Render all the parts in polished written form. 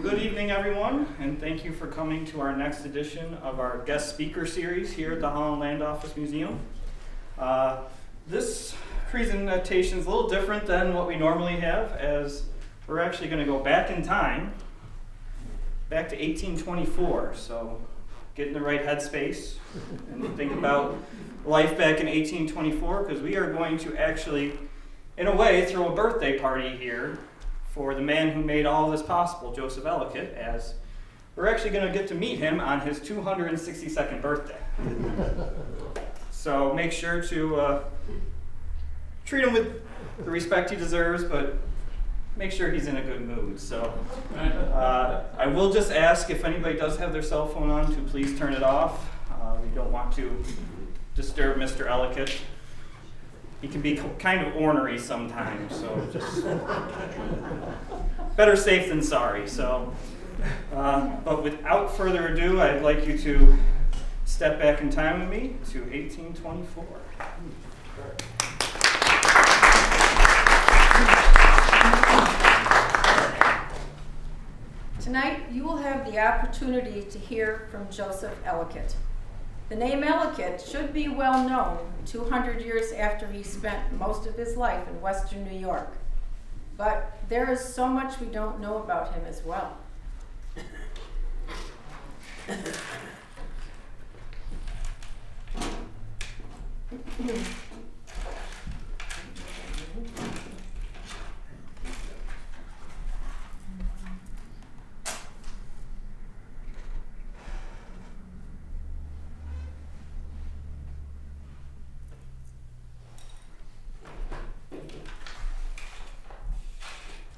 Good evening, everyone, and thank you for coming to our next edition of our guest speaker series here at the Holland Land Office Museum. This presentation is a little different than what we normally have, as we're actually going to go back in time, back to 1824. So get in the right headspace and think about life back in 1824, because we are going to actually, in a way, throw a birthday party here for the man who made all this possible, Joseph Ellicott, as we're actually going to get to meet him on his 262nd birthday. So make sure to treat him with the respect he deserves, but make sure he's in a good mood. So I will just ask if anybody does have their cell phone on to please turn it off. We don't want to disturb Mr. Ellicott. He can be kind of ornery sometimes, so just better safe than sorry. So, but without further ado, I'd like you to step back in time with me to 1824. Tonight, you will have the opportunity to hear from Joseph Ellicott. The name Ellicott should be well known 200 years after he spent most of his life in Western New York. But there is so much we don't know about him as well.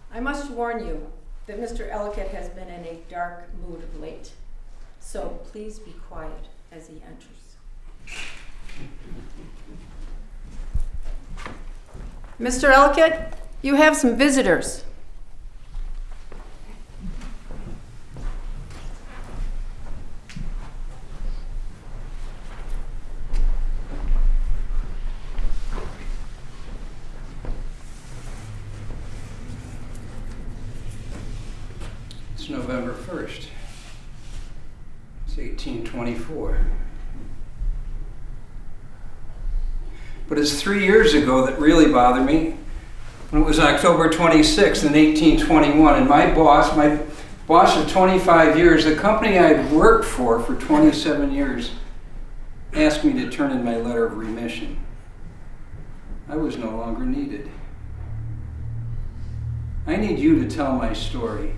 I must warn you that Mr. Ellicott has been in a dark mood of late, so please be quiet as he enters. Mr. Ellicott, you have some visitors. November 1st. It's 1824. But it's 3 years ago that really bothered me, when it was October 26th in 1821, and my boss of 25 years, the company I'd worked for 27 years, asked me to turn in my letter of remission. I was no longer needed. I need you to tell my story.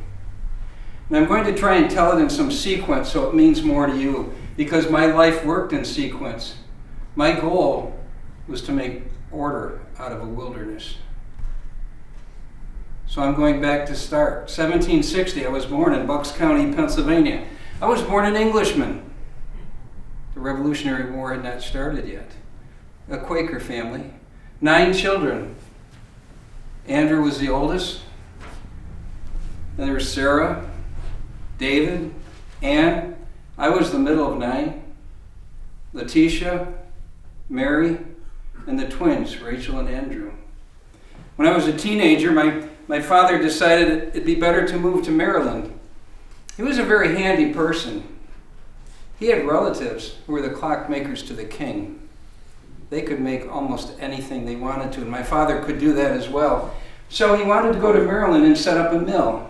And I'm going to try and tell it in some sequence so it means more to you, because my life worked in sequence. My goal was to make order out of a wilderness. So I'm going back to start. 1760, I was born in Bucks County, Pennsylvania. I was born an Englishman. The Revolutionary War had not started yet. A Quaker family. 9 children. Andrew was the oldest. Then there was Sarah, David, Ann. I was the middle of 9. Letitia, Mary, and the twins, Rachel and Andrew. When I was a teenager, my father decided it'd be better to move to Maryland. He was a very handy person. He had relatives who were the clockmakers to the king. They could make almost anything they wanted to, and my father could do that as well. So he wanted to go to Maryland and set up a mill.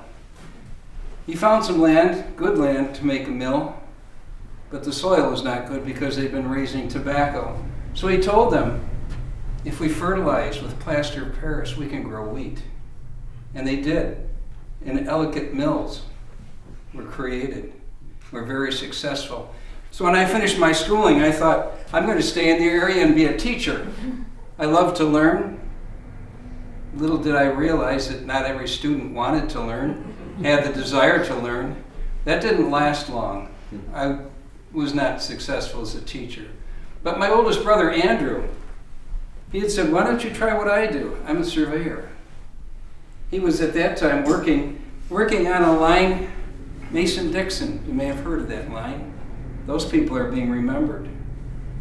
He found some land, good land, to make a mill, but the soil was not good because they'd been raising tobacco. So he told them, if we fertilize with plaster of Paris, we can grow wheat. And they did. And Ellicott mills were created, were very successful. So when I finished my schooling, I thought, I'm going to stay in the area and be a teacher. I love to learn. Little did I realize that not every student wanted to learn, had the desire to learn. That didn't last long. I was not successful as a teacher. But my oldest brother, Andrew, he had said, why don't you try what I do? I'm a surveyor. He was at that time working on a line, Mason-Dixon. You may have heard of that line. Those people are being remembered.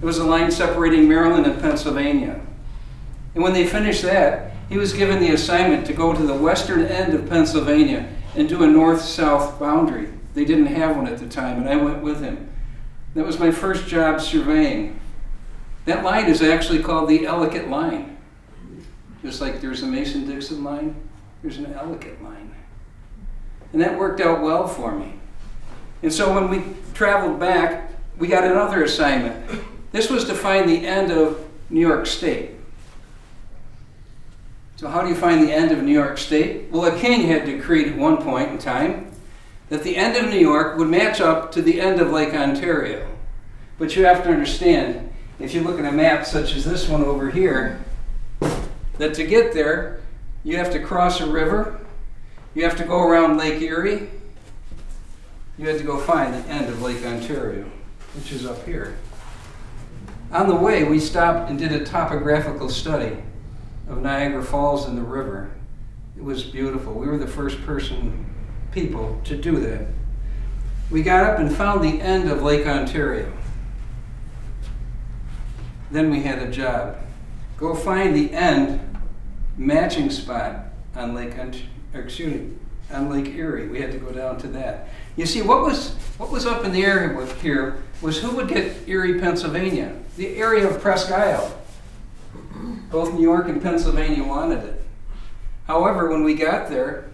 It was a line separating Maryland and Pennsylvania. And when they finished that, he was given the assignment to go to the western end of Pennsylvania and do a north-south boundary. They didn't have one at the time, and I went with him. That was my first job surveying. That line is actually called the Ellicott line. Just like there's a Mason-Dixon line, there's an Ellicott line. And that worked out well for me. And so when we traveled back, we got another assignment. This was to find the end of New York State. So how do you find the end of New York State? Well, a king had decreed at one point in time that the end of New York would match up to the end of Lake Ontario. But you have to understand, if you look at a map such as this one over here, that to get there, you have to cross a river, you have to go around Lake Erie, you have to go find the end of Lake Ontario, which is up here. On the way, we stopped and did a topographical study of Niagara Falls and the river. It was beautiful. We were the first people to do that. We got up and found the end of Lake Ontario. Then we had a job. Go find the end matching spot on Lake Erie. We had to go down to that. You see, what was up in the air here was who would get Erie, Pennsylvania, the area of Presque Isle. Both New York and Pennsylvania wanted it. However, when we got there,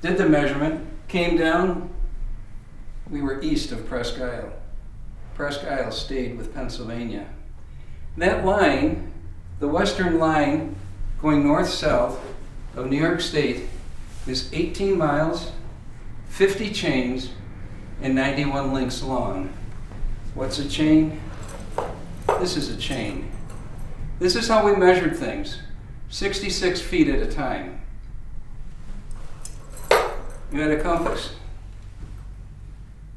did the measurement, came down, we were east of Presque Isle. Presque Isle stayed with Pennsylvania. That line, the western line going north-south of New York State, is 18 miles, 50 chains, and 91 links long. What's a chain? This is a chain. This is how we measured things, 66 feet at a time. You had a compass.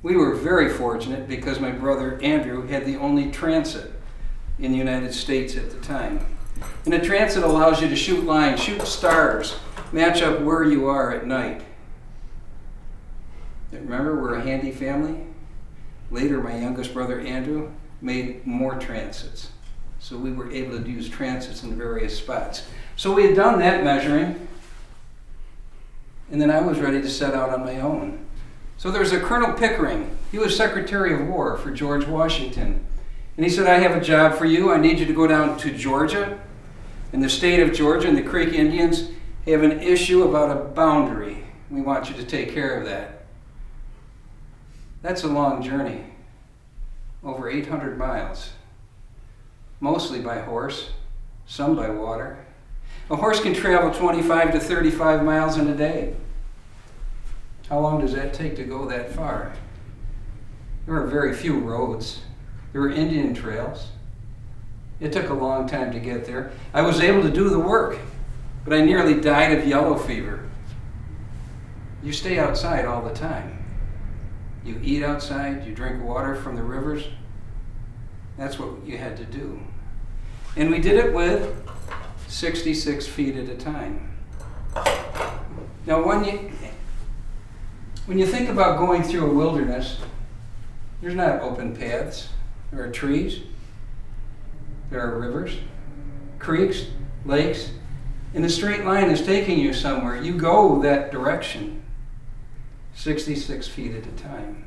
We were very fortunate because my brother Andrew had the only transit in the United States at the time. And a transit allows you to shoot lines, shoot stars, match up where you are at night. Remember, we're a handy family. Later, my youngest brother Andrew made more transits. So we were able to use transits in various spots. So we had done that measuring, and then I was ready to set out on my own. So there was a Colonel Pickering. He was Secretary of War for George Washington. And he said, I have a job for you. I need you to go down to Georgia. In the state of Georgia, and the Creek Indians have an issue about a boundary. We want you to take care of that. That's a long journey, over 800 miles, mostly by horse, some by water. A horse can travel 25 to 35 miles in a day. How long does that take to go that far? There were very few roads. There were Indian trails. It took a long time to get there. I was able to do the work, but I nearly died of yellow fever. You stay outside all the time. You eat outside, you drink water from the rivers. That's what you had to do. And we did it with 66 feet at a time. Now, when you think about going through a wilderness, there's not open paths. There are trees. There are rivers, creeks, lakes, and the straight line is taking you somewhere. You go that direction, 66 feet at a time.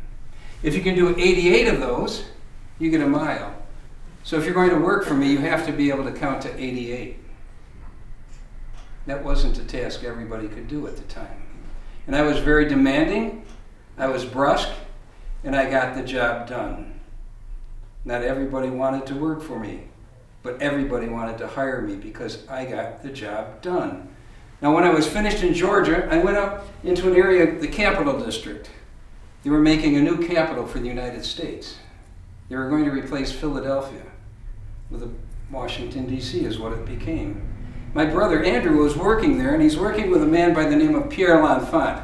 If you can do 88 of those, you get a mile. So if you're going to work for me, you have to be able to count to 88. That wasn't a task everybody could do at the time. And I was very demanding, I was brusque, and I got the job done. Not everybody wanted to work for me, but everybody wanted to hire me because I got the job done. Now, when I was finished in Georgia, I went up into an area, the Capital District. They were making a new capital for the United States. They were going to replace Philadelphia with Washington, D.C. is what it became. My brother Andrew was working there, and he's working with a man by the name of Pierre L'Enfant.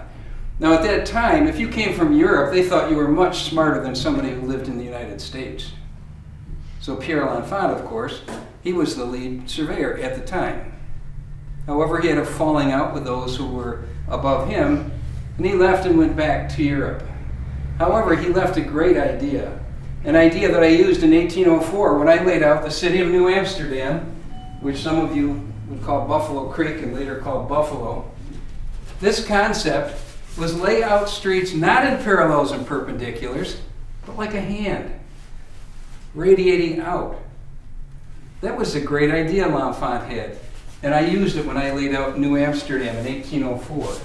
Now, at that time, if you came from Europe, they thought you were much smarter than somebody who lived in the United States. So Pierre L'Enfant, of course, he was the lead surveyor at the time. However, he had a falling out with those who were above him, and he left and went back to Europe. However, he left a great idea, an idea that I used in 1804 when I laid out the city of New Amsterdam, which some of you would call Buffalo Creek and later called Buffalo. This concept was lay out streets not in parallels and perpendiculars, but like a hand, radiating out. That was a great idea L'Enfant had, and I used it when I laid out New Amsterdam in 1804.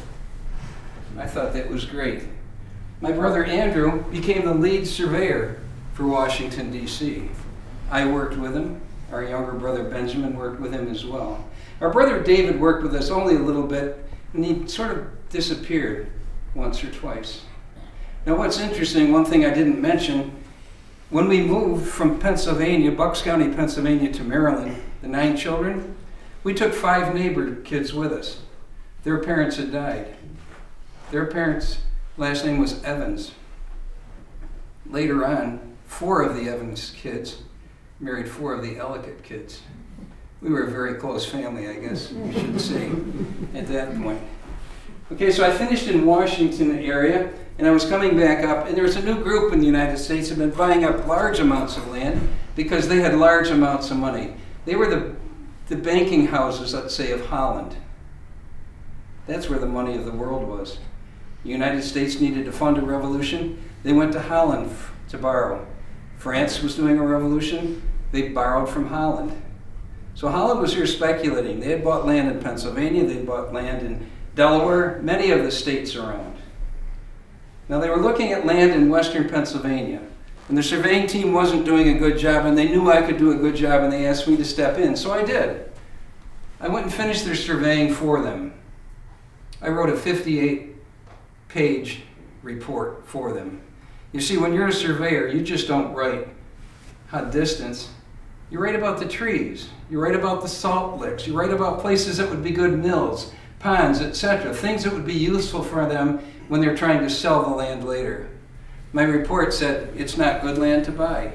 I thought that was great. My brother Andrew became the lead surveyor for Washington, D.C. I worked with him. Our younger brother Benjamin worked with him as well. Our brother David worked with us only a little bit, and he sort of disappeared once or twice. Now what's interesting, one thing I didn't mention, when we moved from Pennsylvania, Bucks County, Pennsylvania to Maryland, the 9 children, we took 5 neighbor kids with us. Their parents had died. Their parents' last name was Evans. Later on, 4 of the Evans kids married 4 of the Ellicott kids. We were a very close family, I guess you should say, at that point. Okay, so I finished in Washington area, and I was coming back up, and there was a new group in the United States that had been buying up large amounts of land because they had large amounts of money. They were the banking houses, let's say, of Holland. That's where the money of the world was. The United States needed to fund a revolution. They went to Holland to borrow. France was doing a revolution. They borrowed from Holland. So Holland was here speculating. They had bought land in Pennsylvania. They had bought land in Delaware, many of the states around. Now they were looking at land in western Pennsylvania. And the surveying team wasn't doing a good job, and they knew I could do a good job, and they asked me to step in. So I did. I went and finished their surveying for them. I wrote a 58-page report for them. You see, when you're a surveyor, you just don't write hot distance. You write about the trees. You write about the salt licks. You write about places that would be good mills, ponds, etc. Things that would be useful for them when they're trying to sell the land later. My report said it's not good land to buy.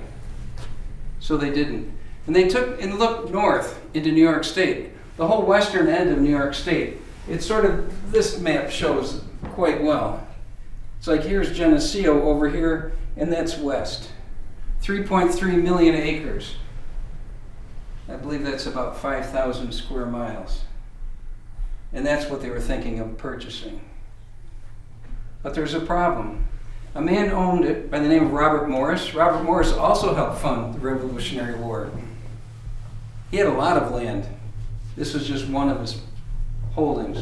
So they didn't. And they took and looked north into New York State, the whole western end of New York State. It's sort of, this map shows quite well. It's like here's Geneseo over here, and that's west. 3.3 million acres. I believe that's about 5,000 square miles. And that's what they were thinking of purchasing. But there's a problem. A man owned it by the name of Robert Morris. Robert Morris also helped fund the Revolutionary War. He had a lot of land. This was just one of his holdings.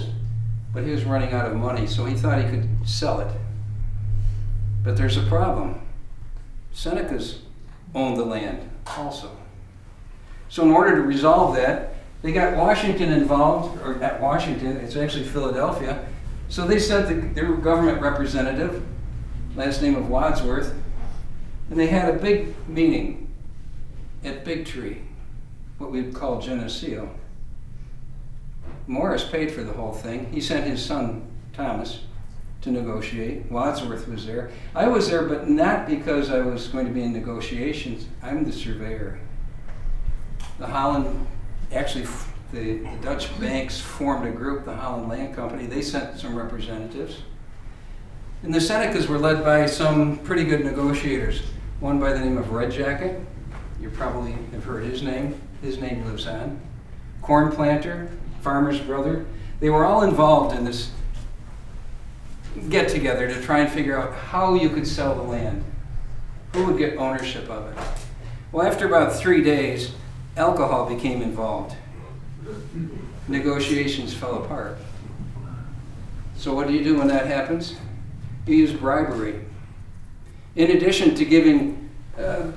But he was running out of money, so he thought he could sell it. But there's a problem. Senecas owned the land also. So in order to resolve that, they got Washington involved, or not Washington, it's actually Philadelphia. So they sent their government representative, last name of Wadsworth, and they had a big meeting at Big Tree, what we'd call Geneseo. Morris paid for the whole thing. He sent his son, Thomas, to negotiate. Wadsworth was there. I was there, but not because I was going to be in negotiations. I'm the surveyor. The Holland, actually, the Dutch banks formed a group, the Holland Land Company. They sent some representatives. And the Senecas were led by some pretty good negotiators. One by the name of Red Jacket. You probably have heard his name. His name lives on. Corn planter, farmer's brother. They were all involved in this get together to try and figure out how you could sell the land. Who would get ownership of it? Well, after about 3 days, alcohol became involved. Negotiations fell apart. So what do you do when that happens? You use bribery. In addition to giving the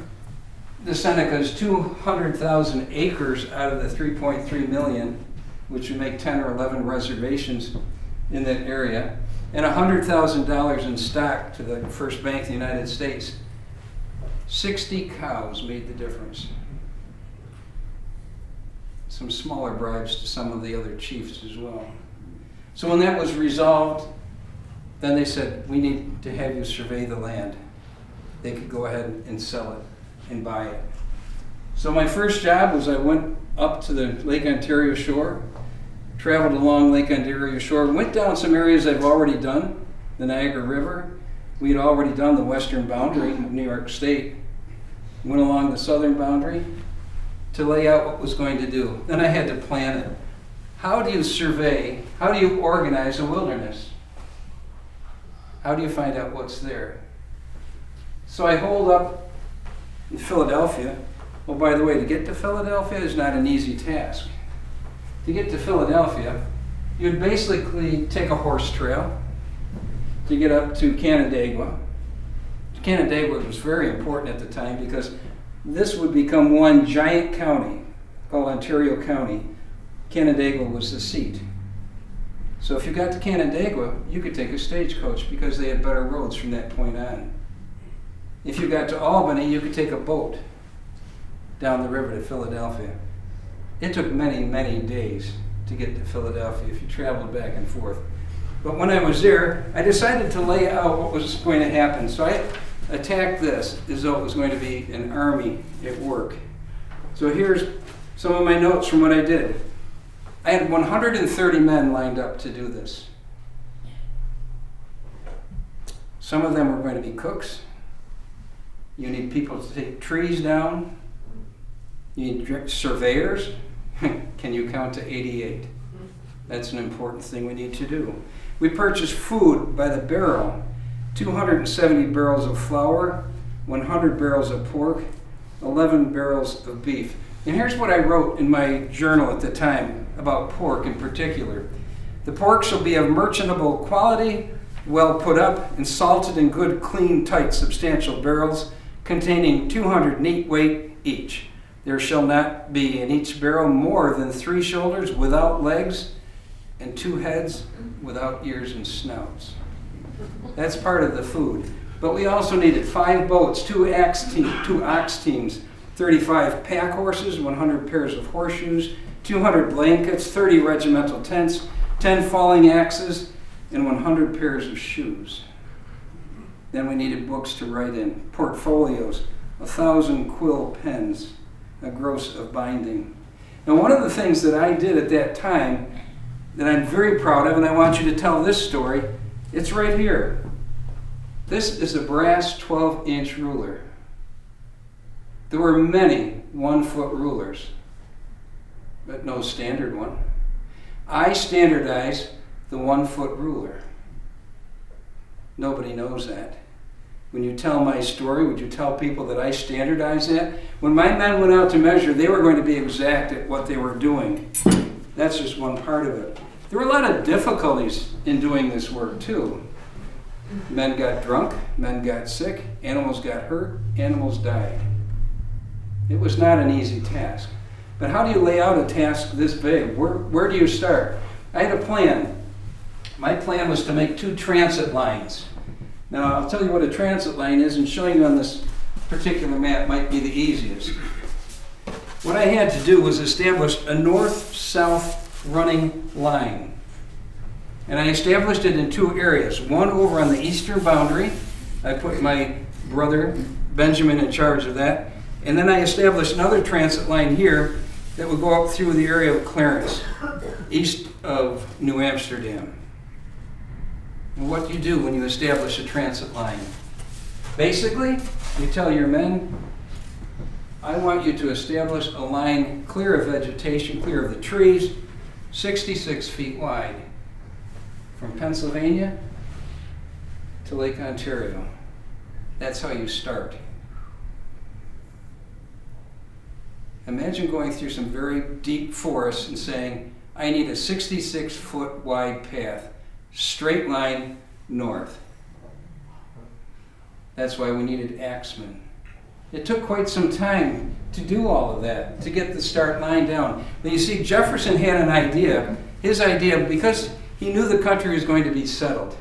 Senecas 200,000 acres out of the 3.3 million, which would make 10 or 11 reservations in that area, and $100,000 in stock to the First Bank of the United States, 60 cows made the difference. Some smaller bribes to some of the other chiefs as well. So when that was resolved, then they said, we need to have you survey the land. They could go ahead and sell it and buy it. So my first job was I went up to the Lake Ontario shore, traveled along Lake Ontario shore, went down some areas I've already done, the Niagara River. We had already done the western boundary of New York State. Went along the southern boundary to lay out what was going to do. Then I had to plan it. How do you survey, how do you organize a wilderness? How do you find out what's there? So I hold up in Philadelphia. Oh, by the way, to get to Philadelphia is not an easy task. To get to Philadelphia, you'd basically take a horse trail to get up to Canandaigua. Canandaigua was very important at the time because this would become one giant county called Ontario County. Canandaigua was the seat. So if you got to Canandaigua, you could take a stagecoach because they had better roads from that point on. If you got to Albany, you could take a boat down the river to Philadelphia. It took many, many days to get to Philadelphia if you traveled back and forth. But when I was there, I decided to lay out what was going to happen. So I attacked this as though it was going to be an army at work. So here's some of my notes from what I did. I had 130 men lined up to do this. Some of them were going to be cooks. You need people to take trees down. You need surveyors. Can you count to 88? That's an important thing we need to do. We purchased food by the barrel. 270 barrels of flour, 100 barrels of pork, 11 barrels of beef. And here's what I wrote in my journal at the time about pork in particular. The pork shall be of merchantable quality, well put up, and salted in good, clean, tight, substantial barrels, containing 200 neat weight each. There shall not be in each barrel more than 3 shoulders without legs, and 2 heads without ears and snouts. That's part of the food. But we also needed 5 boats, 2 ox teams, 35 pack horses, 100 pairs of horseshoes, 200 blankets, 30 regimental tents, 10 falling axes, and 100 pairs of shoes. Then we needed books to write in, portfolios, 1,000 quill pens, a gross of binding. Now, one of the things that I did at that time that I'm very proud of, and I want you to tell this story, it's right here. This is a brass 12-inch ruler. There were many 1-foot rulers, but no standard one. I standardized the 1-foot ruler. Nobody knows that. When you tell my story, would you tell people that I standardized that? When my men went out to measure, they were going to be exact at what they were doing. That's just one part of it. There were a lot of difficulties in doing this work too. Men got drunk, men got sick, animals got hurt, animals died. It was not an easy task. But how do you lay out a task this big? Where do you start? I had a plan. My plan was to make 2 transit lines. Now, I'll tell you what a transit line is, and showing you on this particular map might be the easiest. What I had to do was establish a north-south running line. And I established it in 2 areas. One over on the eastern boundary. I put my brother Benjamin in charge of that. And then I established another transit line here that would go up through the area of Clarence, east of New Amsterdam. And what do you do when you establish a transit line? Basically, you tell your men, I want you to establish a line clear of vegetation, clear of the trees, 66 feet wide, from Pennsylvania to Lake Ontario. That's how you start. Imagine going through some very deep forests and saying, I need a 66-foot wide path, straight line north. That's why we needed axemen. It took quite some time to do all of that, to get the start line down. But you see, Jefferson had an idea. His idea, because he knew the country was going to be settled,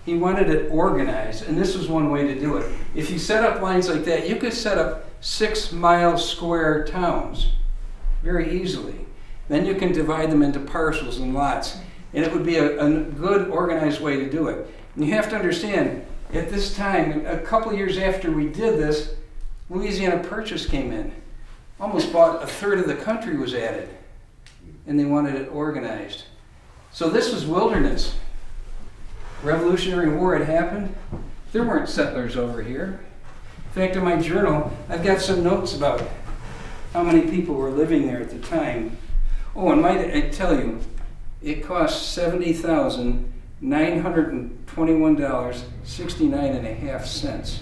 he wanted it organized, and this was one way to do it. If you set up lines like that, you could set up 6-mile square towns very easily. Then you can divide them into parcels and lots, and it would be a good organized way to do it. And you have to understand, at this time, a couple years after we did this, Louisiana Purchase came in. Almost about a third of the country was added, and they wanted it organized. So this was wilderness. Revolutionary War had happened. There weren't settlers over here. In fact, in my journal, I've got some notes about how many people were living there at the time. Oh, and might I tell you, it cost $70,000 $921.69.5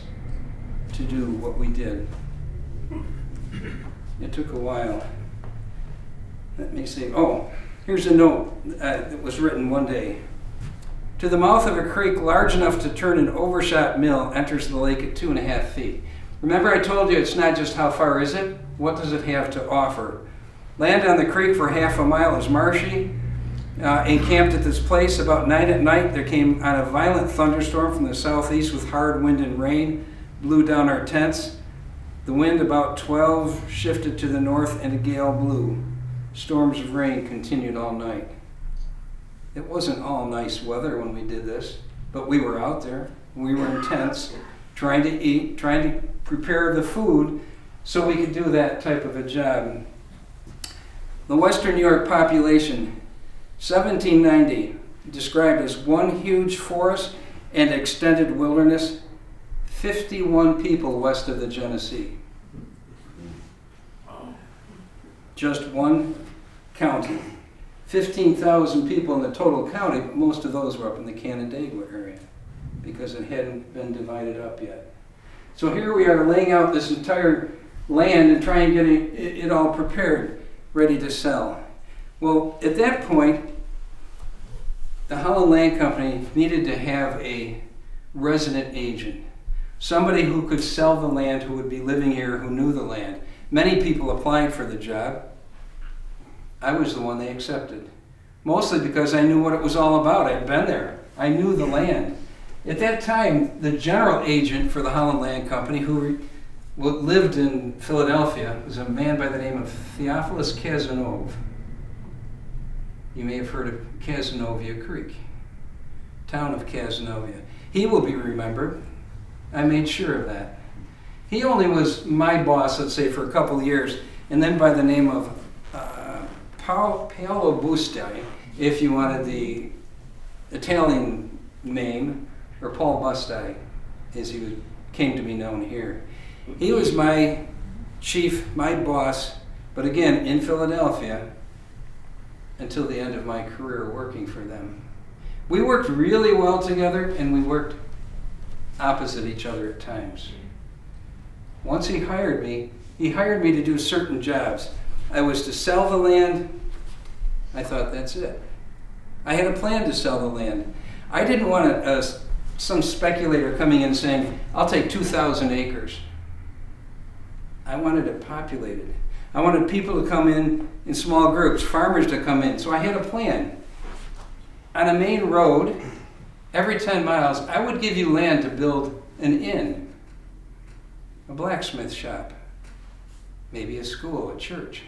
to do what we did. It took a while. Let me see. Oh, here's a note that was written one day. To the mouth of a creek large enough to turn an overshot mill enters the lake at 2.5 feet. Remember I told you it's not just how far is it, what does it have to offer? Land on the creek for half a mile is marshy. Encamped at this place about 9 at night, there came on a violent thunderstorm from the southeast with hard wind and rain, blew down our tents. The wind about 12 shifted to the north and a gale blew. Storms of rain continued all night. It wasn't all nice weather when we did this, but we were out there. We were in tents, trying to eat, trying to prepare the food so we could do that type of a job. The Western New York population, 1790, described as one huge forest and extended wilderness, 51 people west of the Genesee. Just one county. 15,000 people in the total county, but most of those were up in the Canandaigua area because it hadn't been divided up yet. So here we are laying out this entire land and trying to get it all prepared, ready to sell. Well, at that point, the Holland Land Company needed to have a resident agent, somebody who could sell the land, who would be living here, who knew the land. Many people applied for the job. I was the one they accepted, mostly because I knew what it was all about. I'd been there. I knew the land. At that time, the general agent for the Holland Land Company, who lived in Philadelphia, was a man by the name of Theophilus Cazenove. You may have heard of Cazenovia Creek, town of Cazenovia. He will be remembered. I made sure of that. He only was my boss, let's say, for a couple of years, and then by the name of Paolo Busti, if you wanted the Italian name, or Paul Busti, as he came to be known here. He was my chief, my boss, but again, in Philadelphia, until the end of my career working for them. We worked really well together, and we worked opposite each other at times. Once he hired me to do certain jobs. I was to sell the land. I thought, that's it. I had a plan to sell the land. I didn't want some speculator coming in saying, I'll take 2,000 acres. I wanted it populated. I wanted people to come in small groups, farmers to come in. So I had a plan. On a main road, every 10 miles, I would give you land to build an inn, a blacksmith shop, maybe a school, a church.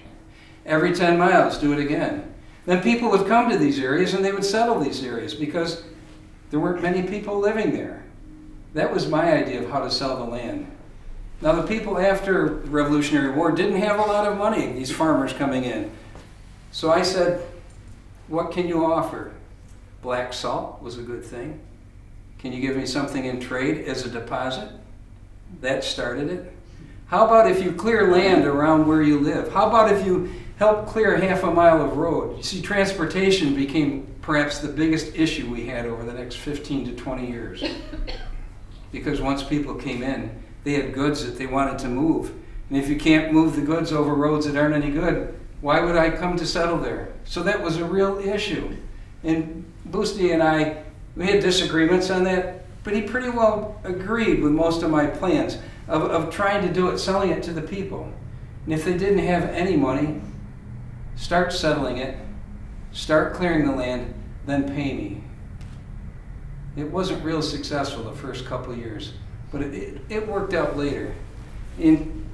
Every 10 miles, do it again. Then people would come to these areas and they would settle these areas because there weren't many people living there. That was my idea of how to sell the land. Now the people after the Revolutionary War didn't have a lot of money, these farmers coming in. So I said, what can you offer? Black salt was a good thing. Can you give me something in trade as a deposit? That started it. How about if you clear land around where you live? How about if you help clear half a mile of road? You see, transportation became perhaps the biggest issue we had over the next 15 to 20 years. Because once people came in, they had goods that they wanted to move. And if you can't move the goods over roads that aren't any good, why would I come to settle there? So that was a real issue. And Busti and I, we had disagreements on that, but he pretty well agreed with most of my plans of trying to do it, selling it to the people. And if they didn't have any money, start settling it, start clearing the land, then pay me. It wasn't real successful the first couple of years, but it worked out later. And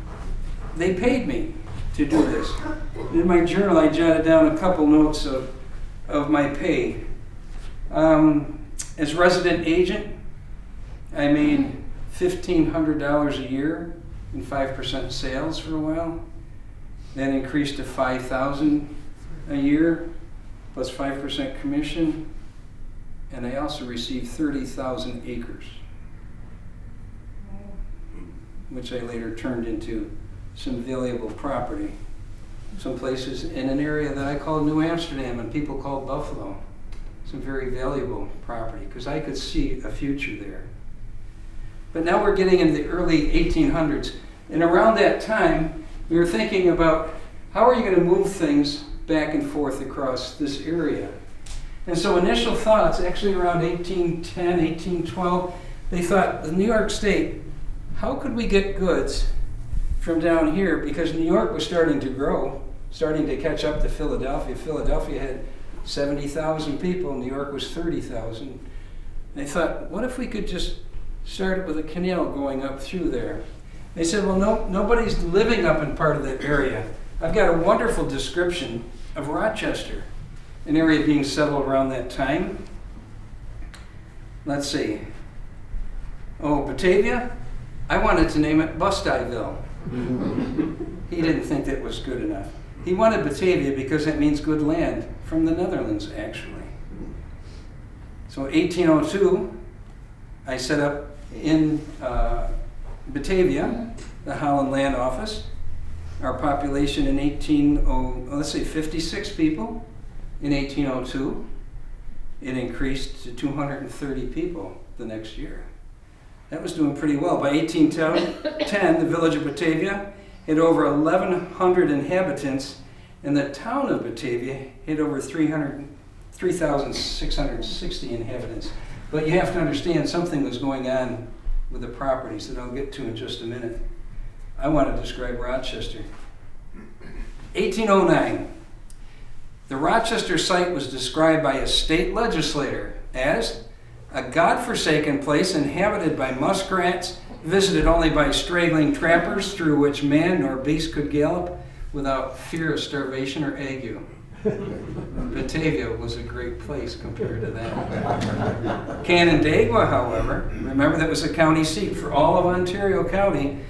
they paid me to do this. In my journal, I jotted down a couple notes of my pay. As resident agent, I made $1,500 a year in 5% sales for a while. Then increased to $5,000 a year plus 5% commission. And I also received 30,000 acres, which I later turned into some valuable property. Some places in an area that I called New Amsterdam and people called Buffalo. some very valuable property because I could see a future there. But now we're getting into the early 1800s. And around that time, we were thinking about how are you going to move things back and forth across this area. And so initial thoughts, actually around 1810, 1812, they thought the New York State, how could we get goods from down here? Because New York was starting to grow, starting to catch up to Philadelphia. Philadelphia had 70,000 people, New York was 30,000. They thought, what if we could just start it with a canal going up through there? They said, well, nobody's living up in part of that area. I've got a wonderful description of Rochester, an area being settled around that time. Let's see. Oh, Batavia? I wanted to name it Busteyville. He didn't think that was good enough. He wanted Batavia because that means good land, from the Netherlands, actually. So 1802, I set up in Batavia, the Holland Land Office. Our population in 56 people in 1802. It increased to 230 people the next year. That was doing pretty well. By 1810, the village of Batavia had over 1,100 inhabitants, and the town of Batavia had over 3,660 inhabitants. But you have to understand something was going on with the properties that I'll get to in just a minute. I want to describe Rochester. 1809. The Rochester site was described by a state legislator as a godforsaken place inhabited by muskrats, visited only by straggling trappers, through which man nor beast could gallop without fear of starvation or ague. Batavia was a great place compared to that. Canandaigua, however, remember that was a county seat for all of Ontario County,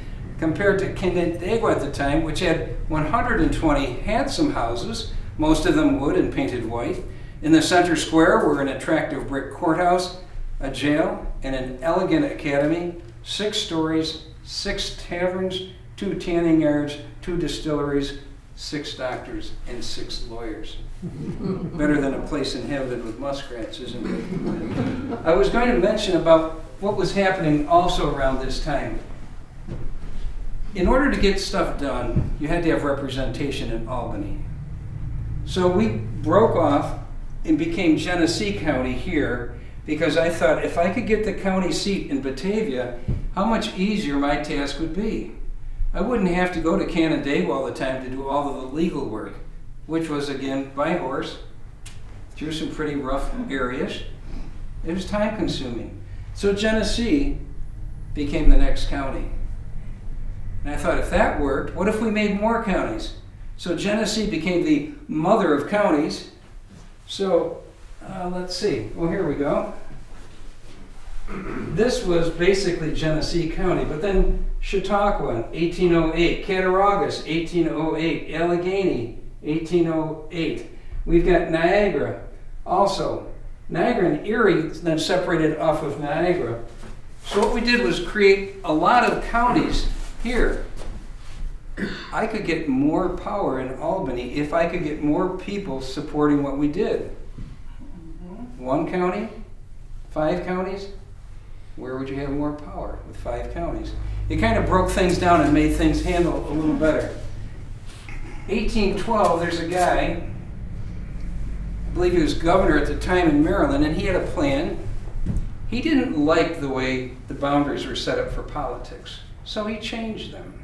compared to Canandaigua at the time, which had 120 handsome houses, most of them wood and painted white. In the center square were an attractive brick courthouse, a jail, and an elegant academy, 6 stories, 6 taverns, 2 tanning yards, 2 distilleries, 6 doctors, and 6 lawyers. Better than a place inhabited with muskrats, isn't it? I was going to mention about what was happening also around this time. In order to get stuff done, you had to have representation in Albany. So we broke off and became Genesee County here, because I thought if I could get the county seat in Batavia, how much easier my task would be. I wouldn't have to go to Canandaigua all the time to do all of the legal work, which was, again, by horse, through some pretty rough areas. It was time consuming. So Genesee became the next county. And I thought, if that worked, what if we made more counties? So Genesee became the mother of counties. So let's see. Well, here we go. This was basically Genesee County, but then Chautauqua, 1808, Cattaraugus, 1808, Allegheny, 1808. We've got Niagara also. Niagara and Erie then separated off of Niagara. So what we did was create a lot of counties here. I could get more power in Albany if I could get more people supporting what we did. 1 county, 5 counties, where would you have more power with 5 counties? It kind of broke things down and made things handle a little better. 1812, there's a guy, I believe he was governor at the time in Maryland, and he had a plan. He didn't like the way the boundaries were set up for politics, so he changed them.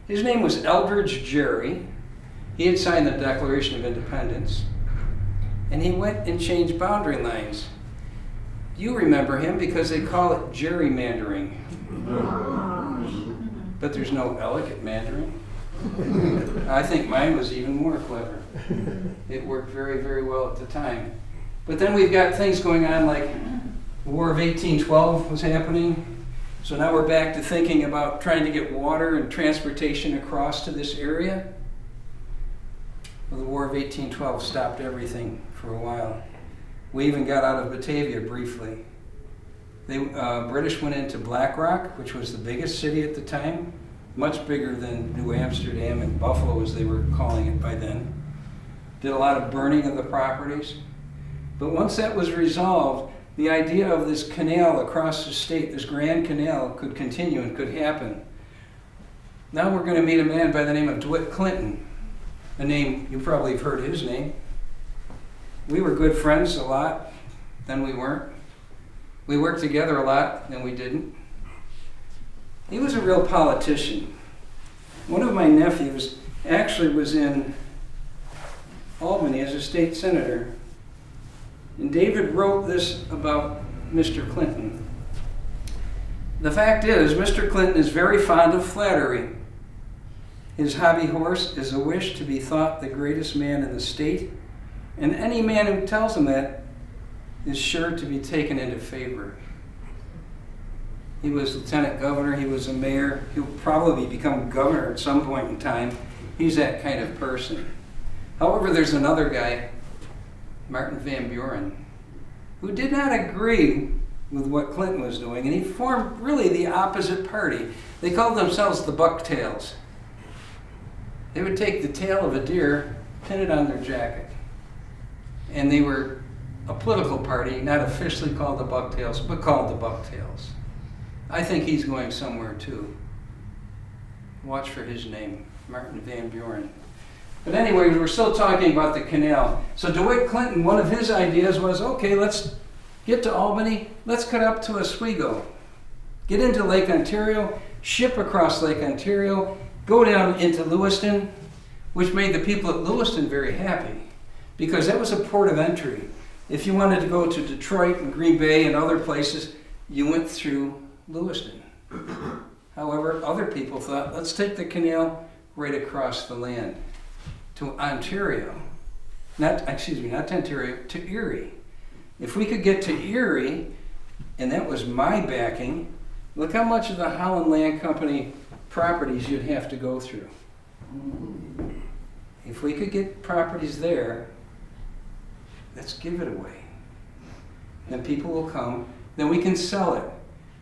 His name was Eldridge Gerry. He had signed the Declaration of Independence, and he went and changed boundary lines. You remember him because they call it gerrymandering. But there's no Ellicott mandering. I think mine was even more clever. It worked very, very well at the time. But then we've got things going on like the War of 1812 was happening. So now we're back to thinking about trying to get water and transportation across to this area. Well, the War of 1812 stopped everything for a while. We even got out of Batavia briefly. The British went into Black Rock, which was the biggest city at the time, much bigger than New Amsterdam and Buffalo, as they were calling it by then. Did a lot of burning of the properties. But once that was resolved, the idea of this canal across the state, this grand canal, could continue and could happen. Now we're going to meet a man by the name of DeWitt Clinton, a name you probably have heard his name. We were good friends a lot, then we weren't. We worked together a lot, then we didn't. He was a real politician. One of my nephews actually was in Albany as a state senator. And David wrote this about Mr. Clinton. The fact is, Mr. Clinton is very fond of flattery. His hobby horse is a wish to be thought the greatest man in the state, and any man who tells him that is sure to be taken into favor. He was lieutenant governor, he was a mayor, he'll probably become governor at some point in time. He's that kind of person. However, there's another guy, Martin Van Buren, who did not agree with what Clinton was doing, and he formed really the opposite party. They called themselves the Bucktails. They would take the tail of a deer, pin it on their jacket, and they were a political party, not officially called the Bucktails, but called the Bucktails. I think he's going somewhere too. Watch for his name, Martin Van Buren. But anyway, we're still talking about the canal. So DeWitt Clinton, one of his ideas was, okay, let's get to Albany, let's cut up to Oswego, get into Lake Ontario, ship across Lake Ontario, go down into Lewiston, which made the people at Lewiston very happy because that was a port of entry. If you wanted to go to Detroit and Green Bay and other places, you went through Lewiston. However, other people thought, let's take the canal right across the land to Ontario. Not to Ontario, to Erie. If we could get to Erie, and that was my backing, look how much of the Holland Land Company properties you'd have to go through. If we could get properties there, let's give it away. And people will come, then we can sell it.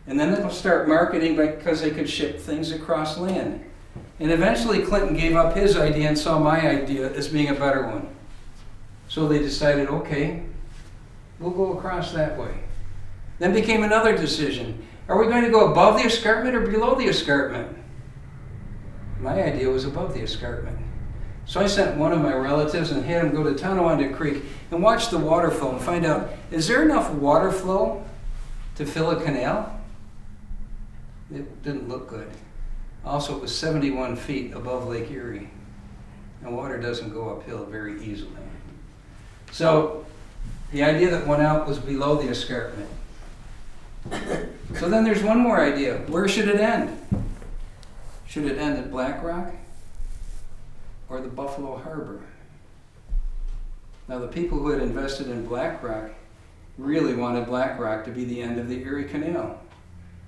And then they'll start marketing because they could ship things across land. And eventually Clinton gave up his idea and saw my idea as being a better one. So they decided, okay, we'll go across that way. Then became another decision. Are we going to go above the escarpment or below the escarpment? My idea was above the escarpment. So I sent one of my relatives and had him go to Tonawanda Creek and watch the water flow and find out, is there enough water flow to fill a canal? It didn't look good. Also, it was 71 feet above Lake Erie, and water doesn't go uphill very easily. So the idea that went out was below the escarpment. So then there's one more idea. Where should it end? Should it end at Black Rock or the Buffalo Harbor? Now, the people who had invested in Black Rock really wanted Black Rock to be the end of the Erie Canal.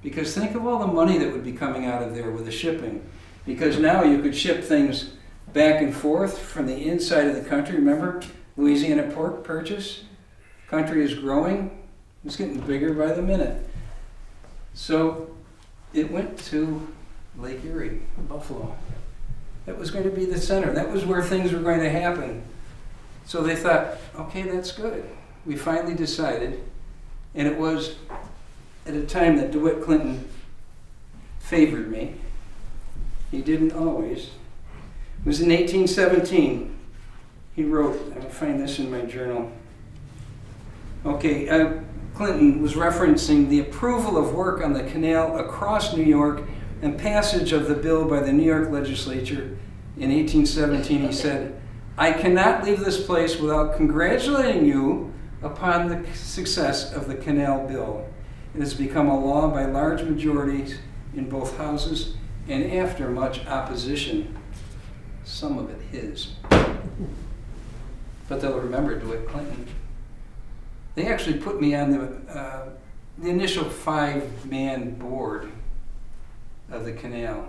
Because think of all the money that would be coming out of there with the shipping. Because now you could ship things back and forth from the inside of the country. Remember, Louisiana pork purchase? Country is growing. It's getting bigger by the minute. So it went to Lake Erie, Buffalo. That was going to be the center. That was where things were going to happen. So they thought, okay, that's good. We finally decided, and it was at a time that DeWitt Clinton favored me. He didn't always. It was in 1817. He wrote, I'll find this in my journal. Okay, Clinton was referencing the approval of work on the canal across New York and passage of the bill by the New York legislature in 1817. He said, I cannot leave this place without congratulating you upon the success of the canal bill. It has become a law by large majorities in both houses and after much opposition, some of it his. But they'll remember DeWitt Clinton. They actually put me on the initial 5-man board of the canal.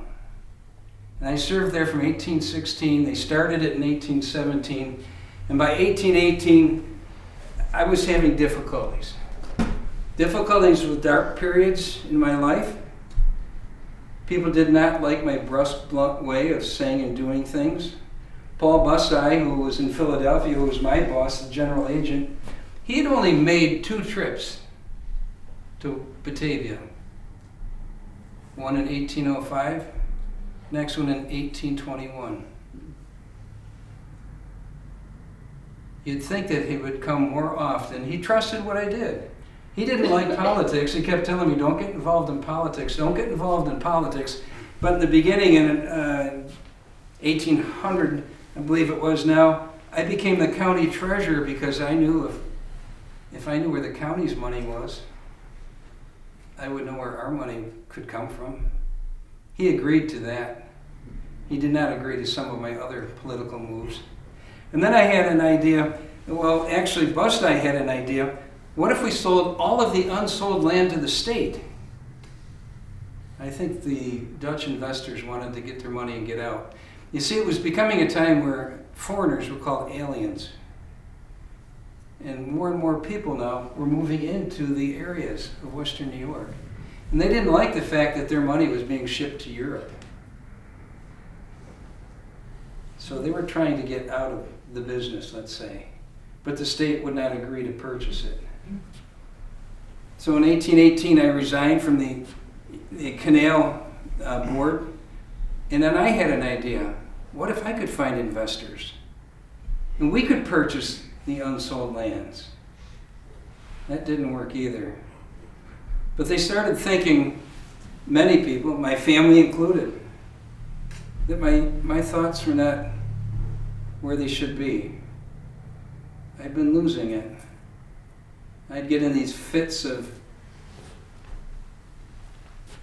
And I served there from 1816. They started it in 1817. And by 1818, I was having difficulties. Difficulties with dark periods in my life. People did not like my brusque, blunt way of saying and doing things. Paul Bussai, who was in Philadelphia, who was my boss, the general agent, He had only made 2 trips to Batavia. One in 1805, next one in 1821. You'd think that he would come more often. He trusted what I did. He didn't like politics. He kept telling me, don't get involved in politics, don't get involved in politics. But in the beginning, in 1800, I believe it was now, I became the county treasurer because I knew if I knew where the county's money was, I would know where our money could come from. He agreed to that. He did not agree to some of my other political moves. And then I had an idea, well, actually, Bust I had an idea, what if we sold all of the unsold land to the state? I think the Dutch investors wanted to get their money and get out. You see, it was becoming a time where foreigners were called aliens. And more people now were moving into the areas of Western New York. And they didn't like the fact that their money was being shipped to Europe. So they were trying to get out of the business, let's say. But the state would not agree to purchase it. So in 1818, I resigned from the canal board. And then I had an idea. What if I could find investors? And we could purchase the unsold lands. That didn't work either. But they started thinking, many people, my family included, that my thoughts were not where they should be. I'd been losing it. I'd get in these fits of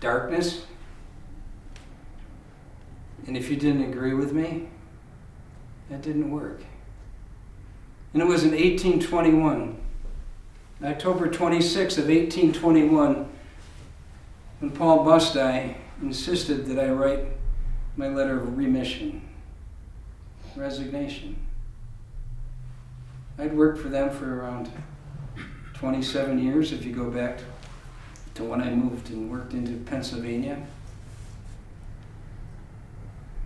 darkness. And if you didn't agree with me, that didn't work. And it was in 1821, October 26th of 1821, when Paul Bustye insisted that I write my letter of remission, resignation. I'd worked for them for around 27 years, if you go back to when I moved and worked into Pennsylvania.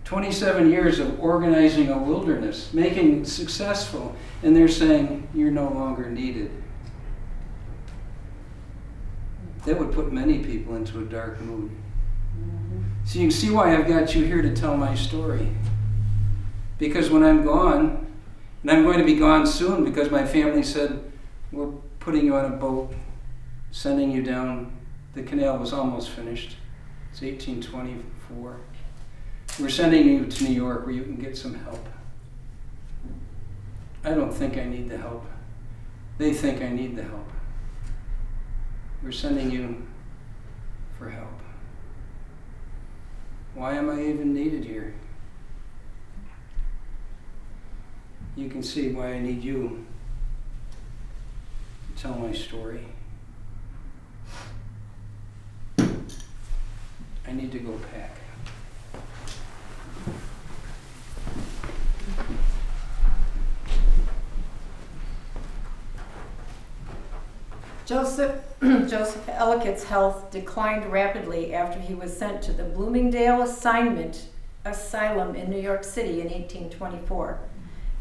27 years of organizing a wilderness, making it successful, and they're saying, you're no longer needed. That would put many people into a dark mood. So you can see why I've got you here to tell my story. Because when I'm gone, and I'm going to be gone soon because my family said, we're putting you on a boat, sending you down. The canal was almost finished. It's 1824. We're sending you to New York where you can get some help. I don't think I need the help. They think I need the help. We're sending you for help. Why am I even needed here? You can see why I need you to tell my story. I need to go pack. Joseph Ellicott's health declined rapidly after he was sent to the Bloomingdale Asylum in New York City in 1824.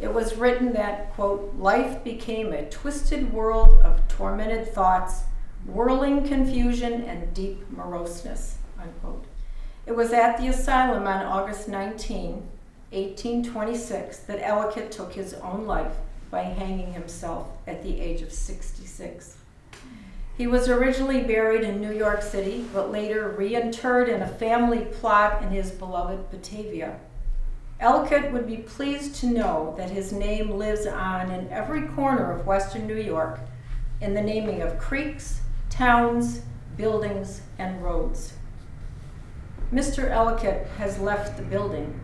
It was written that, quote, life became a twisted world of tormented thoughts, whirling confusion, and deep moroseness, unquote. It was at the asylum on August 19, 1826, that Ellicott took his own life by hanging himself at the age of 66. He was originally buried in New York City, but later reinterred in a family plot in his beloved Batavia. Ellicott would be pleased to know that his name lives on in every corner of Western New York in the naming of creeks, towns, buildings, and roads. Mr. Ellicott has left the building,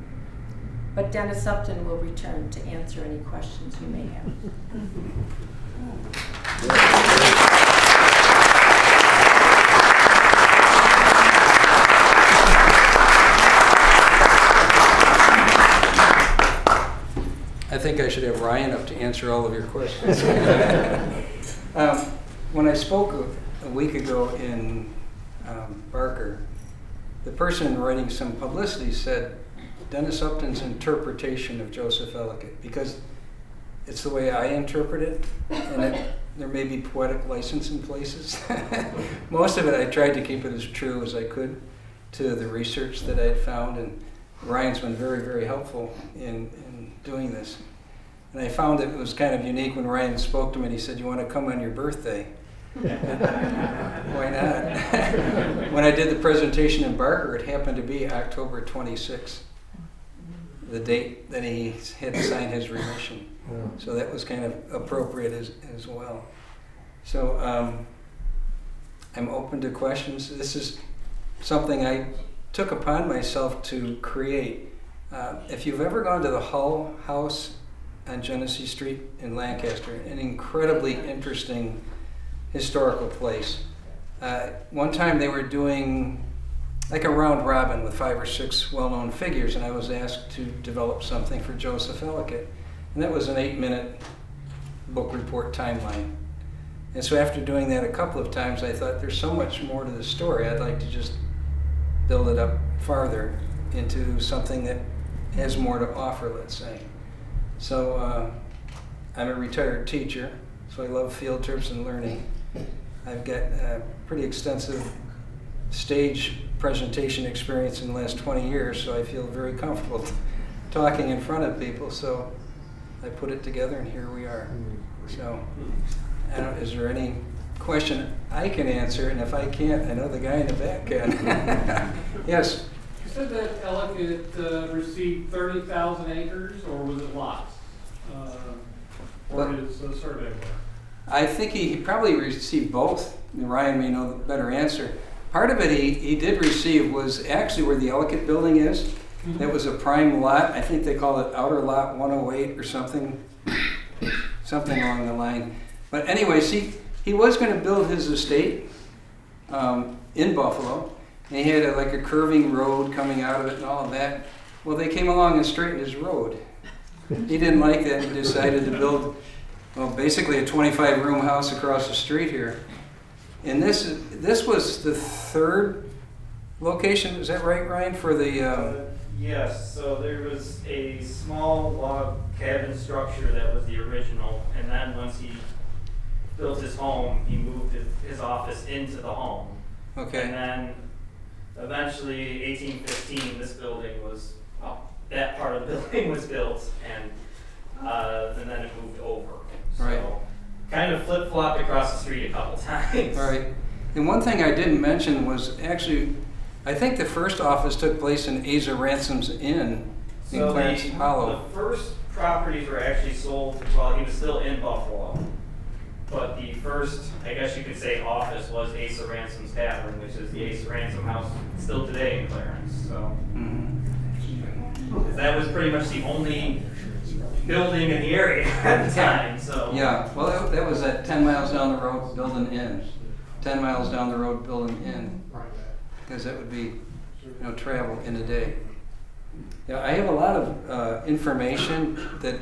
but Dennis Upton will return to answer any questions you may have. I think I should have Ryan up to answer all of your questions. When I spoke a week ago in Barker, the person writing some publicity said Dennis Upton's interpretation of Joseph Ellicott, because it's the way I interpret it, and there may be poetic license in places. Most of it I tried to keep it as true as I could to the research that I had found, and Ryan's been very, very helpful in doing this. And I found it was kind of unique when Ryan spoke to me and he said, "You want to come on your birthday?" Why not? When I did the presentation in Barker, it happened to be October 26th, the date that he had signed his remission. So that was kind of appropriate as well. So I'm open to questions. This is something I took upon myself to create. If you've ever gone to the Hull House on Genesee Street in Lancaster, an incredibly interesting historical place. One time they were doing like a round robin with 5 or 6 well-known figures, and I was asked to develop something for Joseph Ellicott. And that was an 8-minute book report timeline. And so after doing that a couple of times, I thought there's so much more to the story. I'd like to just build it up farther into something that has more to offer, let's say. So I'm a retired teacher, so I love field trips and learning. I've got pretty extensive stage presentation experience in the last 20 years, so I feel very comfortable talking in front of people. So I put it together, and here we are. So, is there any question I can answer? And if I can't, I know the guy in the back can. Yes? You said that Ellicott received 30,000 acres, or was it lots? Or his survey work? I think he probably received both. Ryan may know the better answer. Part of it he did receive was actually where the Ellicott building is. Mm-hmm. That was a prime lot. I think they call it Outer Lot 108 or something along the line. But anyways, he was going to build his estate in Buffalo. And he had like a curving road coming out of it and all of that. Well, they came along and straightened his road. He didn't like that and decided to build, well, basically a 25-room house across the street here. And this was the third location, is that right, Ryan, for the... Yes, so there was a small log cabin structure that was the original, and then once he built his home, he moved his office into the home. Okay. And then eventually, 1815, this building was, well, that part of the building was built, and then it moved over. So, right. Kind of flip-flopped across the street a couple times. All right. And one thing I didn't mention was actually, I think the first office took place in Asa Ransom's Inn in Clarence Hollow. The first properties were actually sold while he was still in Buffalo. But the first, I guess you could say, office was Asa Ransom's Tavern, which is the Asa Ransom house still today in Clarence. So that was pretty much the only building in the area at the time. So yeah, well, that was at 10 miles down the road, build an inn. 10 miles down the road, build an inn. Because that would be, travel in a day. Yeah, I have a lot of information that,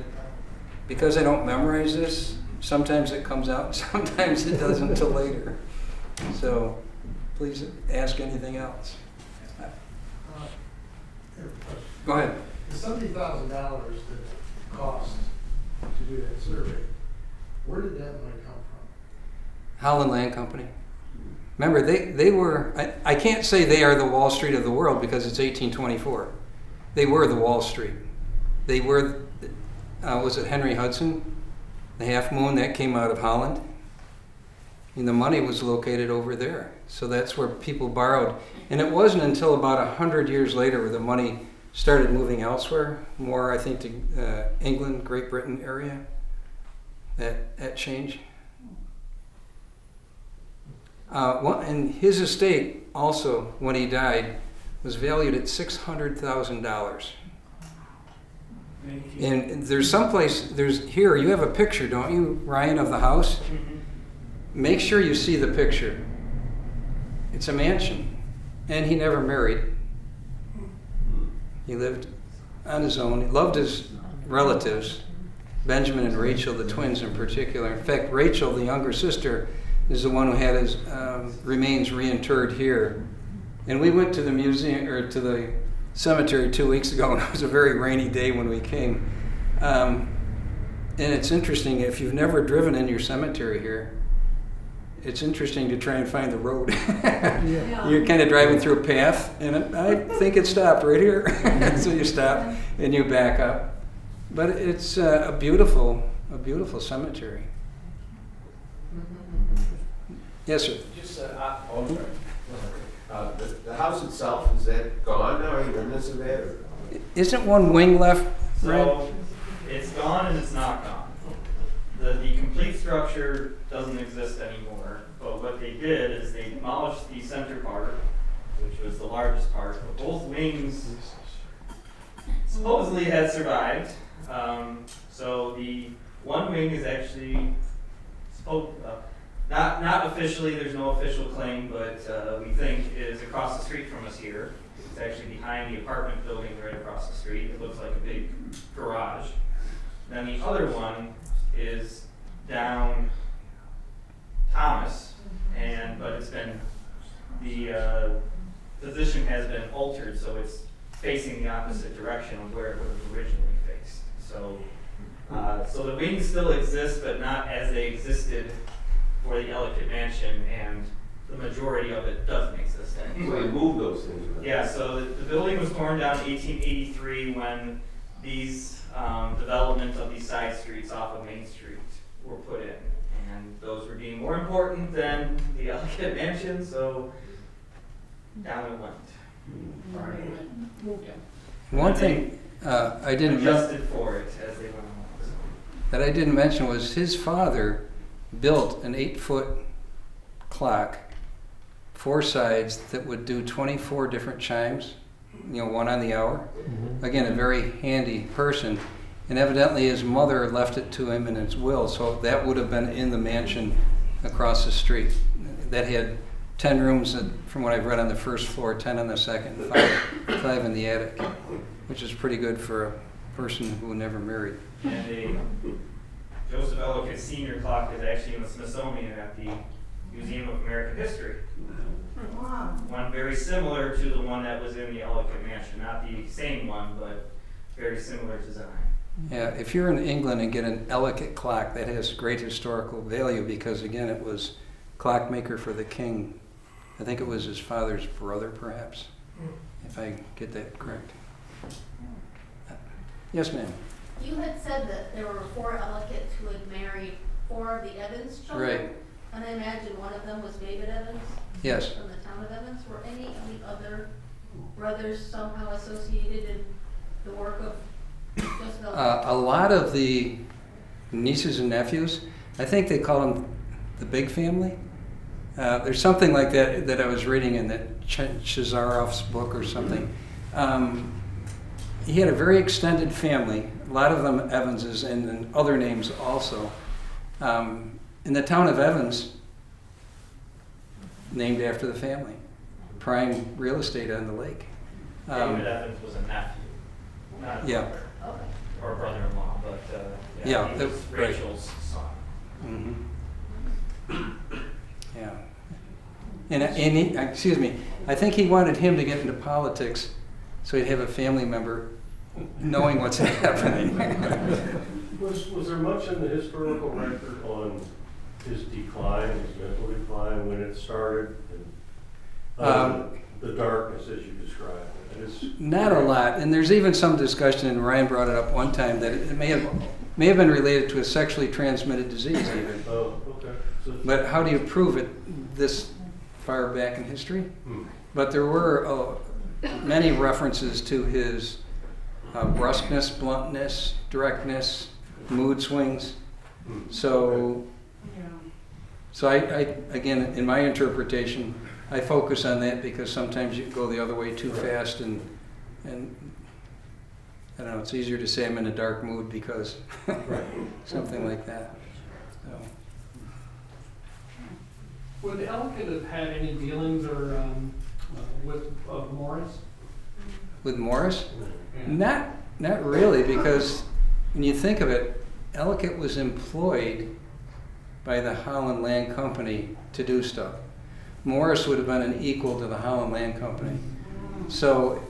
because I don't memorize this, sometimes it comes out, sometimes it doesn't until later. So, please ask anything else. Go ahead. The $70,000 that cost to do that survey, where did that money come from? Holland Land Company. Remember, they were, I can't say they are the Wall Street of the world because it's 1824. They were the Wall Street. They were, was it Henry Hudson? The Half Moon, that came out of Holland. And the money was located over there. So that's where people borrowed. And it wasn't until about 100 years later where the money started moving elsewhere, more I think to England, Great Britain area, that change. And his estate also, when he died, was valued at $600,000. And there's someplace, here, you have a picture, don't you, Ryan, of the house? Mm-hmm. Make sure you see the picture. It's a mansion. And he never married. He lived on his own. He loved his relatives, Benjamin and Rachel, the twins in particular. In fact, Rachel, the younger sister, is the one who had his remains reinterred here. And we went to the museum, or to the cemetery 2 weeks ago, and it was a very rainy day when we came. And And it's interesting, if you've never driven in your cemetery here, it's interesting to try and find the road. You're kind of driving through a path, and I think it stopped right here. So you stop and you back up. But it's a beautiful cemetery. Yes, sir. Just, oh, sorry. The house itself, is that gone now? Are you remnants of that? Or? Isn't one wing left, Brad? So it's gone and it's not gone. The complete structure doesn't exist anymore, but what they did is they demolished the center part, which was the largest part, but both wings supposedly had survived. So the one wing is actually not officially, there's no official claim, but we think is across the street from us here. It's actually behind the apartment building right across the street. It looks like a big garage. Then the other one is down Thomas, but it's been, the position has been altered, so it's facing the opposite direction of where it was originally faced. So the wings still exist, but not as they existed for the Ellicott Mansion, and the majority of it doesn't exist So anymore. they moved those things around? Yeah, so the building was torn down in 1883 when these development of these side streets off of Main Street were put in. And those were deemed more important than the Ellicott Mansion, so down it went. One thing I didn't Adjusted for it as they went along. that I didn't mention was his father built an 8-foot clock, 4 sides, that would do 24 different chimes, one on the hour. Again, a very handy person. And evidently his mother left it to him in his will, so that would have been in the mansion across the street. That had 10 rooms, from what I've read, on the first floor, 10 on the second, and 5 in the attic, which is pretty good for a person who never married. And a Joseph Ellicott Sr. clock is actually in the Smithsonian at the Museum of American History. Wow. One very similar to the one that was in the Ellicott Mansion. Not the same one, but very similar design. Yeah, if you're in England and get an Ellicott clock, that has great historical value because, again, it was clockmaker for the king. I think it was his father's brother, perhaps, if I get that correct. Yes, ma'am. You had said that there were 4 Ellicotts who had married 4 of the Evans children. Right. And I imagine one of them was David Evans Yes. from the town of Evans. Were any of the other brothers somehow associated in the work of Joseph Ellicott? A lot of the nieces and nephews, I think they call them the big family. There's something like that I was reading in that Chazarov's book or something. He had a very extended family, a lot of them Evanses, and then other names also. In the town of Evans, named after the family, prime real estate on the lake. David Evans was a nephew, not a Yeah. brother, Okay. or brother-in-law, but Yeah, he was right. Rachel's son. Yeah. And he, excuse me, I think he wanted him to get into politics so he'd have a family member knowing what's happening. Was there much in the historical record on his decline, his mental decline, when it started? And, the darkness, as you described it. Not a lot, and there's even some discussion, and Ryan brought it up one time, that it may have been related to a sexually transmitted disease even. Oh, okay. So, But how do you prove it this far back in history? But there were many references to his brusqueness, bluntness, directness, mood swings. So I again, in my interpretation, I focus on that because sometimes you go the other way too fast, and I don't know, it's easier to say I'm in a dark mood because something like that. So. Would Ellicott have had any dealings or with Morris? With Morris? Yeah. Not really, because when you think of it, Ellicott was employed by the Holland Land Company to do stuff. Morris would have been an equal to the Holland Land Company. So,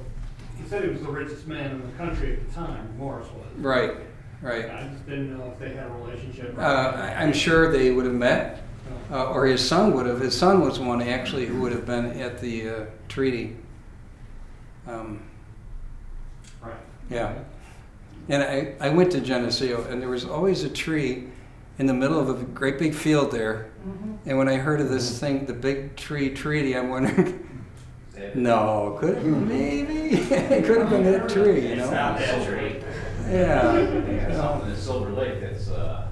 He said he was the richest man in the country at the time, Morris was. right. right. I just didn't know if they had a relationship. I'm sure they would have met, or his son would have. His son was one actually who would have been at the treaty. Right. Yeah. And I went to Geneseo, and there was always a tree in the middle of a great big field there. And when I heard of this thing, the big tree treaty, I'm wondering, no, maybe it could have been that tree, you know? It's not that tree. Yeah. It's on the Silver Lake, that's the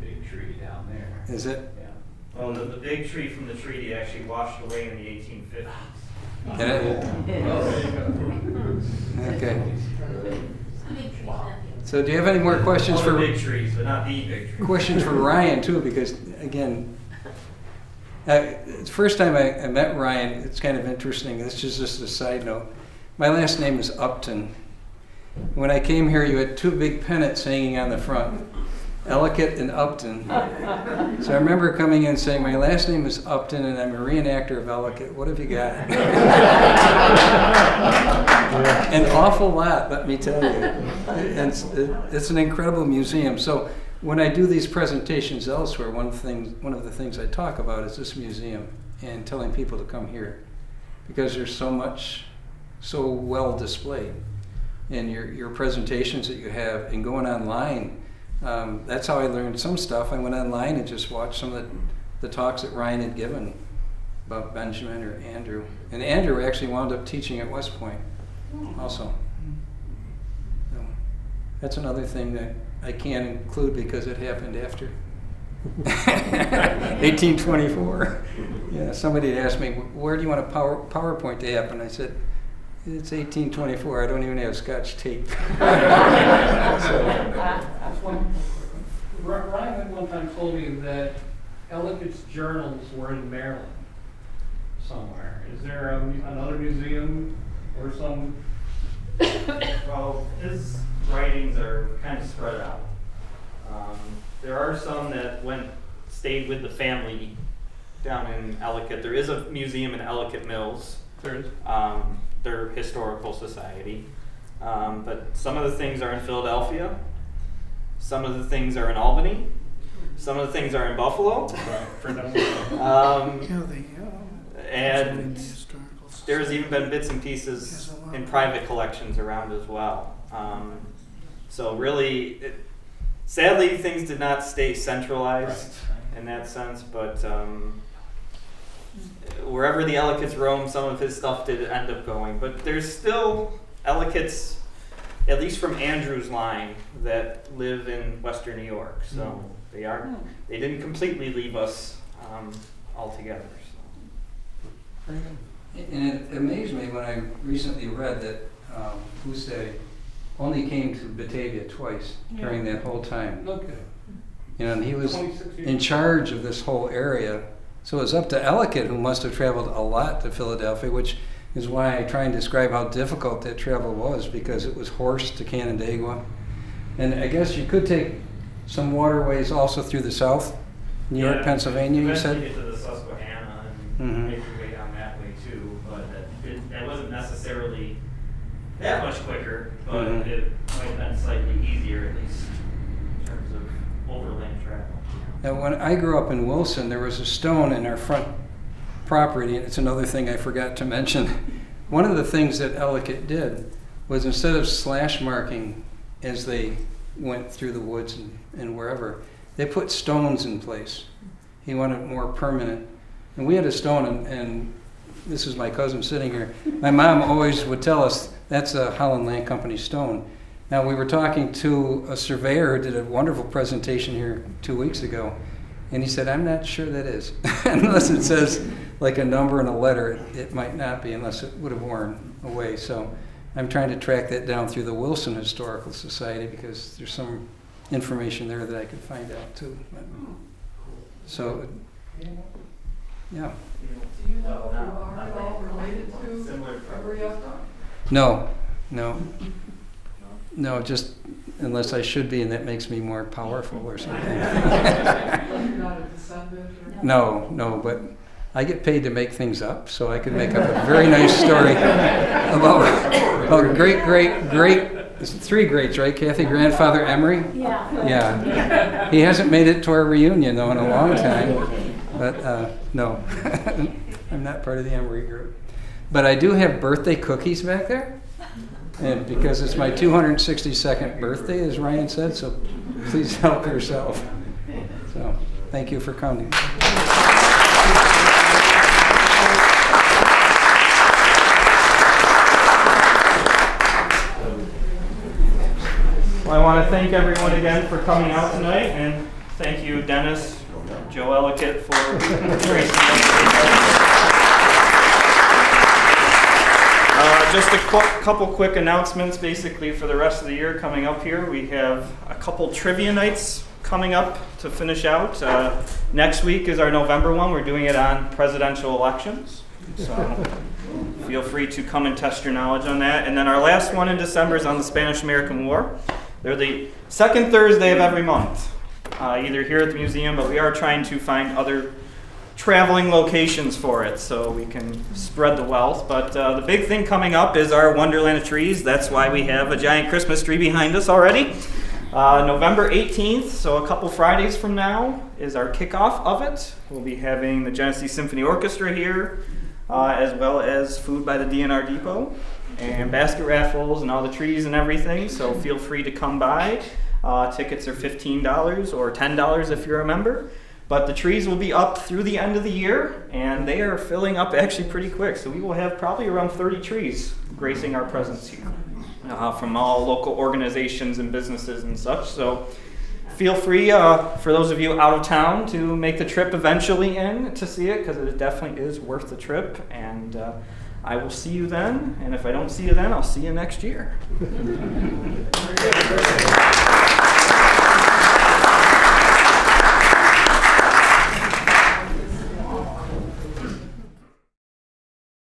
big tree down there. Is it? Yeah. Well, the big tree from the treaty actually washed away in the 1850s. Did it? Okay. Big tree, Matthew. So do you have any more questions All the for big trees, but not the big tree. questions for Ryan too? Because again, it's the first time I met Ryan. It's kind of interesting. This is just a side note. My last name is Upton. When I came here, you had two big pennants hanging on the front, Ellicott and Upton. So I remember coming in and saying, my last name is Upton and I'm a reenactor of Ellicott. What have you got? An awful lot, let me tell you. It's an incredible museum. So when I do these presentations elsewhere, one of the things I talk about is this museum and telling people to come here because there's so much, so well displayed. And your presentations that you have and going online, that's how I learned some stuff. I went online and just watched some of the talks that Ryan had given about Benjamin or Andrew. And Andrew actually wound up teaching at West Point also. So that's another thing that I can't include because it happened after 1824. Yeah, somebody had asked me, where do you want a PowerPoint to happen? I said, it's 1824. I don't even have Scotch tape. Ryan at one time told me that Ellicott's journals were in Maryland somewhere. Is there another museum or some? Well, his writings are kind of spread out. There are some that stayed with the family down in Ellicott. There is a museum in Ellicott Mills. There is. Their historical society. But some of the things are in Philadelphia. Some of the things are in Albany. Some of the things are in Buffalo. And there's even been bits and pieces in private collections around as well. So really, sadly, things did not stay centralized in that sense, but wherever the Ellicotts roam, some of his stuff did end up going. But there's still Ellicotts, at least from Andrew's line, that live in Western New York. So they didn't completely leave us altogether. So. And it amazed me when I recently read that Husay only came to Batavia twice during that whole time. Okay. You know, and he was 26 years. in charge of this whole area. So it was up to Ellicott, who must have traveled a lot to Philadelphia, which is why I try and describe how difficult that travel was, because it was horse to Canandaigua. And I guess you could take some waterways also through the south, New York, Pennsylvania, you said? Eventually get to the Susquehanna and make your way down that way too, but that wasn't necessarily that much quicker, but it might have been slightly easier at least in terms of overland travel. Now, when I grew up in Wilson, there was a stone in our front property, and it's another thing I forgot to mention. One of the things that Ellicott did was, instead of slash marking as they went through the woods and wherever, they put stones in place. He wanted it more permanent. And we had a stone, and this is my cousin sitting here. My mom always would tell us, that's a Holland Land Company stone. Now, we were talking to a surveyor who did a wonderful presentation here 2 weeks ago, and he said, I'm not sure that is. Unless it says like a number and a letter, it might not be, unless it would have worn away. So I'm trying to track that down through the Wilson Historical Society, because there's some information there that I could find out too. So, yeah. Do you know if you are at all related to Erie Canal? No, just unless I should be, and that makes me more powerful or something. You're not a descendant or? No, but I get paid to make things up, so I could make up a very nice story about great It's 3 greats, right, Kathy? Grandfather Emery? Yeah. Yeah. He hasn't made it to our reunion, though, in a long time. But no, I'm not part of the Emery group. But I do have birthday cookies back there. And because it's my 262nd birthday, as Ryan said, so please help yourself. So thank you for coming. Well, I want to thank everyone again for coming out tonight, and thank you, Dennis, Joe Ellicott, for gracing us. Just a couple quick announcements, basically, for the rest of the year coming up here. We have a couple trivia nights coming up to finish out. Next week is our November one. We're doing it on presidential elections. So feel free to come and test your knowledge on that. And then our last one in December is on the Spanish-American War. They're the second Thursday of every month, either here at the museum, but we are trying to find other traveling locations for it so we can spread the wealth. But the big thing coming up is our Wonderland of Trees. That's why we have a giant Christmas tree behind us already. November 18th, so a couple Fridays from now, is our kickoff of it. We'll be having the Genesee Symphony Orchestra here, as well as food by the DNR Depot, and basket raffles and all the trees and everything, so feel free to come by. Tickets are $15 or $10 if you're a member. But the trees will be up through the end of the year, and they are filling up actually pretty quick. So we will have probably around 30 trees gracing our presence here from all local organizations and businesses and such. So feel free, for those of you out of town, to make the trip eventually in to see it, because it definitely is worth the trip. And I will see you then, and if I don't see you then, I'll see you next year.